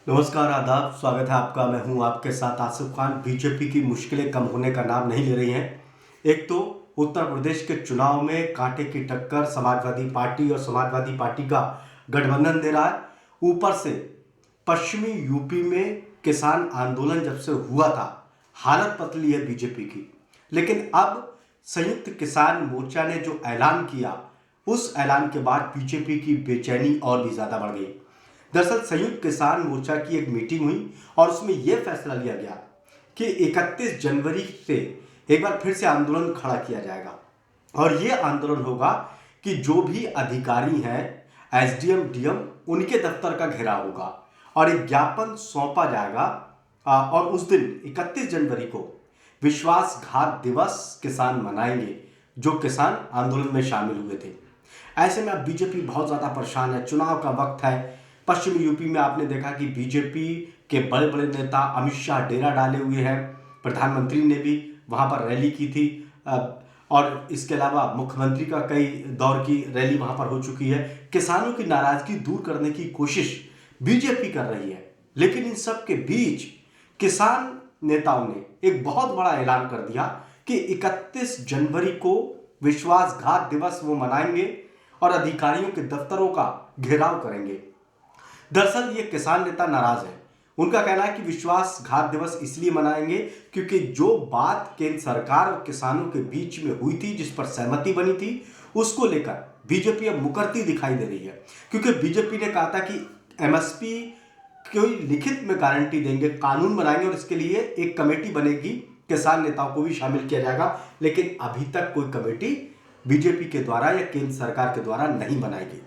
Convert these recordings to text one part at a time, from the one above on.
नमस्कार, आदाब। स्वागत है आपका। मैं हूं आपके साथ आसिफ खान। बीजेपी की मुश्किलें कम होने का नाम नहीं ले रही हैं। एक तो उत्तर प्रदेश के चुनाव में कांटे की टक्कर समाजवादी पार्टी और समाजवादी पार्टी का गठबंधन दे रहा है। ऊपर से पश्चिमी यूपी में किसान आंदोलन जब से हुआ था, हालत पतली है बीजेपी की। लेकिन अब संयुक्त किसान मोर्चा ने जो ऐलान किया, उस ऐलान के बाद बीजेपी की बेचैनी और भी ज्यादा बढ़ गई। दरअसल संयुक्त किसान मोर्चा की एक मीटिंग हुई और उसमें यह फैसला लिया गया कि 31 जनवरी से एक बार फिर से आंदोलन खड़ा किया जाएगा। और यह आंदोलन होगा कि जो भी अधिकारी हैं, एसडीएम, डीएम, उनके दफ्तर का घेराव होगा और एक ज्ञापन सौंपा जाएगा। और उस दिन 31 जनवरी को विश्वासघात दिवस किसान मनाएंगे, जो किसान आंदोलन में शामिल हुए थे। ऐसे में अब बीजेपी बहुत ज्यादा परेशान है। चुनाव का वक्त है। पश्चिमी यूपी में आपने देखा कि बीजेपी के बड़े बड़े नेता अमित शाह डेरा डाले हुए हैं। प्रधानमंत्री ने भी वहां पर रैली की थी और इसके अलावा मुख्यमंत्री का कई दौर की रैली वहां पर हो चुकी है। किसानों की नाराजगी दूर करने की कोशिश बीजेपी कर रही है। लेकिन इन सब के बीच किसान नेताओं ने एक बहुत बड़ा ऐलान कर दिया कि 31 जनवरी को विश्वासघात दिवस वो मनाएंगे और अधिकारियों के दफ्तरों का घेराव करेंगे। दरअसल ये किसान नेता नाराज है। उनका कहना है कि विश्वासघात दिवस इसलिए मनाएंगे क्योंकि जो बात केंद्र सरकार और किसानों के बीच में हुई थी, जिस पर सहमति बनी थी, उसको लेकर बीजेपी अब मुकरती दिखाई दे रही है। क्योंकि बीजेपी ने कहा था कि एमएसपी कोई लिखित में गारंटी देंगे, कानून बनाएंगे और इसके लिए एक कमेटी बनेगी, किसान नेताओं को भी शामिल किया जाएगा। लेकिन अभी तक कोई कमेटी बीजेपी के द्वारा या केंद्र सरकार के द्वारा नहीं बनाएगी।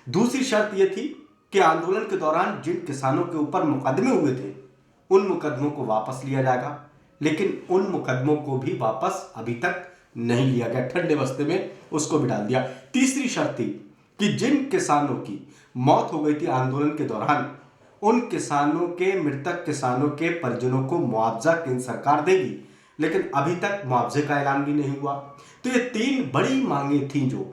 दूसरी शर्त यह थी कि आंदोलन के दौरान जिन किसानों के ऊपर मुकदमे हुए थे, उन मुकदमों को वापस लिया जाएगा। लेकिन उन मुकदमों को भी वापस अभी तक नहीं लिया गया, ठंडे बस्ते में उसको भी डाल दिया। तीसरी शर्त थी कि जिन किसानों की मौत हो गई थी आंदोलन के दौरान, उन किसानों के, मृतक किसानों के परिजनों को मुआवजा केंद्र सरकार देगी। लेकिन अभी तक मुआवजे का ऐलान भी नहीं हुआ। तो ये तीन बड़ी मांगे थी जो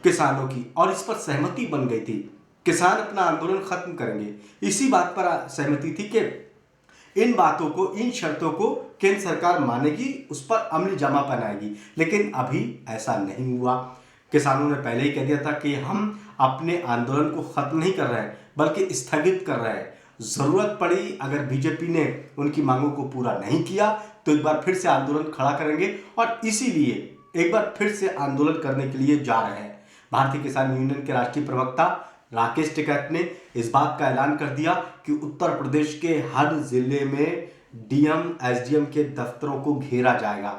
किसानों की, और इस पर सहमति बन गई थी। किसान अपना आंदोलन खत्म करेंगे, इसी बात पर सहमति थी कि इन बातों को, इन शर्तों को केंद्र सरकार मानेगी, उस पर अमली जामा पहनाएगी। लेकिन अभी ऐसा नहीं हुआ। किसानों ने पहले ही कह दिया था कि हम अपने आंदोलन को खत्म नहीं कर रहे हैं, बल्कि स्थगित कर रहे हैं। जरूरत पड़ी, अगर बीजेपी ने उनकी मांगों को पूरा नहीं किया तो एक बार फिर से आंदोलन खड़ा करेंगे और इसीलिए एक बार फिर से आंदोलन करने के लिए जा रहे हैं। भारतीय किसान यूनियन के राष्ट्रीय प्रवक्ता राकेश टिकैत ने इस बात का ऐलान कर दिया कि उत्तर प्रदेश के हर जिले में डीएम, एसडीएम के दफ्तरों को घेरा जाएगा।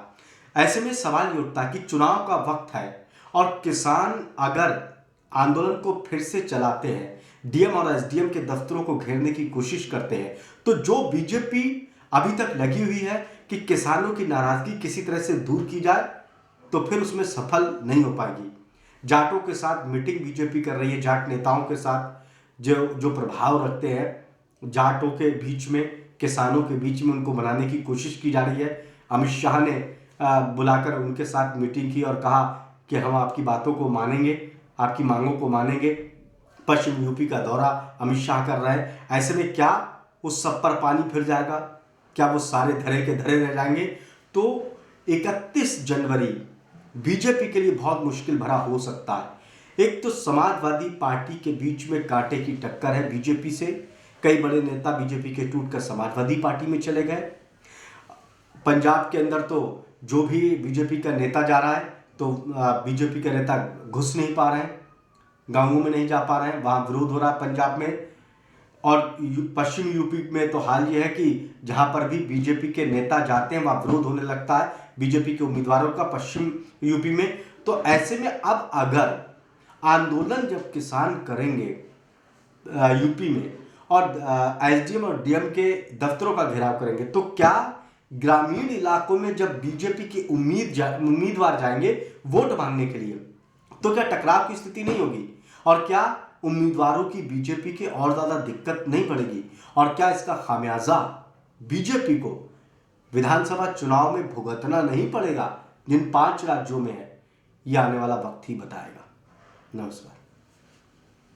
ऐसे में सवाल ये उठता है कि चुनाव का वक्त है और किसान अगर आंदोलन को फिर से चलाते हैं, डीएम और एसडीएम के दफ्तरों को घेरने की कोशिश करते हैं, तो जो बीजेपी अभी तक लगी हुई है कि किसानों की नाराजगी किसी तरह से दूर की जाए, तो फिर उसमें सफल नहीं हो पाएगी। जाटों के साथ मीटिंग बीजेपी कर रही है, जाट नेताओं के साथ जो प्रभाव रखते हैं जाटों के बीच में, किसानों के बीच में, उनको बनाने की कोशिश की जा रही है। अमित शाह ने बुलाकर उनके साथ मीटिंग की और कहा कि हम आपकी बातों को मानेंगे, आपकी मांगों को मानेंगे। पश्चिम यूपी का दौरा अमित शाह कर रहे हैं। ऐसे में क्या उस सब पर पानी फिर जाएगा? क्या वो सारे धरे के धरे रह जाएंगे? तो 31 जनवरी बीजेपी के लिए बहुत मुश्किल भरा हो सकता है। एक तो समाजवादी पार्टी के बीच में कांटे की टक्कर है बीजेपी से। कई बड़े नेता बीजेपी के टूटकर समाजवादी पार्टी में चले गए। पंजाब के अंदर तो जो भी बीजेपी का नेता जा रहा है, तो बीजेपी के नेता घुस नहीं पा रहे हैं, गांवों में नहीं जा पा रहे हैं, वहां विरोध हो रहा है पंजाब में। और पश्चिम यूपी में तो हाल ये है कि जहां पर भी बीजेपी के नेता जाते हैं वहां विरोध होने लगता है बीजेपी के उम्मीदवारों का, पश्चिम यूपी में। तो ऐसे में अब अगर आंदोलन जब किसान करेंगे यूपी में और एसडीएम और डीएम के दफ्तरों का घेराव करेंगे, तो क्या ग्रामीण इलाकों में जब बीजेपी के उम्मीदवार जाएंगे वोट मांगने के लिए, तो क्या टकराव की स्थिति नहीं होगी? और क्या उम्मीदवारों की बीजेपी की और ज्यादा दिक्कत नहीं पड़ेगी? और क्या इसका खामियाजा बीजेपी को विधानसभा चुनाव में भुगतना नहीं पड़ेगा, जिन 5 राज्यों में है? यह आने वाला वक्त ही बताएगा। नमस्कार।